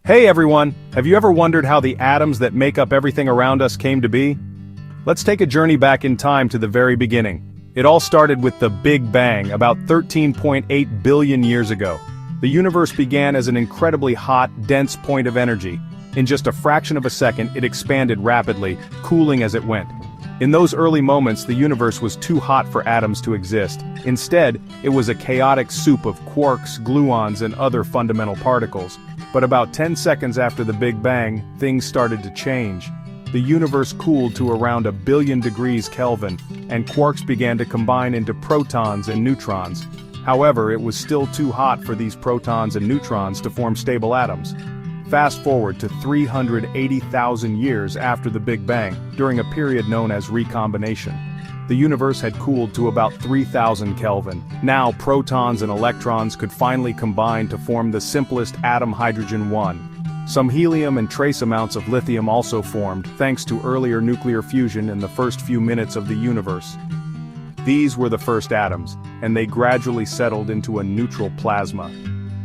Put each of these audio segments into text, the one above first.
Hey everyone, have you ever wondered how the atoms that make up everything around us came to be? Let's take a journey back in time to the very beginning. It all started with the Big Bang about 13.8 billion years ago. The universe began as an incredibly hot, dense point of energy. In just a fraction of a second, it expanded rapidly, cooling as it went. In those early moments, the universe was too hot for atoms to exist. Instead, it was a chaotic soup of quarks, gluons, and other fundamental particles. But about 10 seconds after the Big Bang, things started to change. The universe cooled to around 1 billion degrees Kelvin, and quarks began to combine into protons and neutrons. However, it was still too hot for these protons and neutrons to form stable atoms. Fast forward to 380,000 years after the Big Bang, during a period known as recombination. The universe had cooled to about 3000 Kelvin. Now protons and electrons could finally combine to form the simplest atom, hydrogen-1. Some helium and trace amounts of lithium also formed, thanks to earlier nuclear fusion in the first few minutes of the universe. These were the first atoms, and they gradually settled into a neutral plasma.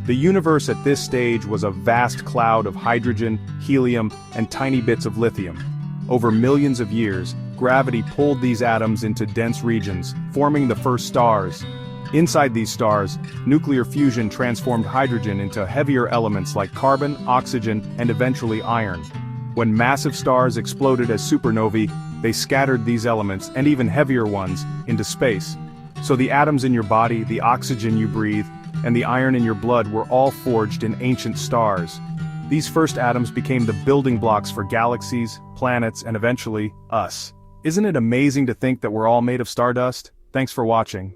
The universe at this stage was a vast cloud of hydrogen, helium, and tiny bits of lithium. Over millions of years, gravity pulled these atoms into dense regions, forming the first stars. Inside these stars, nuclear fusion transformed hydrogen into heavier elements like carbon, oxygen, and eventually iron. When massive stars exploded as supernovae, they scattered these elements, and even heavier ones, into space. So the atoms in your body, the oxygen you breathe, and the iron in your blood were all forged in ancient stars. These first atoms became the building blocks for galaxies, planets, and eventually, us. Isn't it amazing to think that we're all made of stardust? Thanks for watching.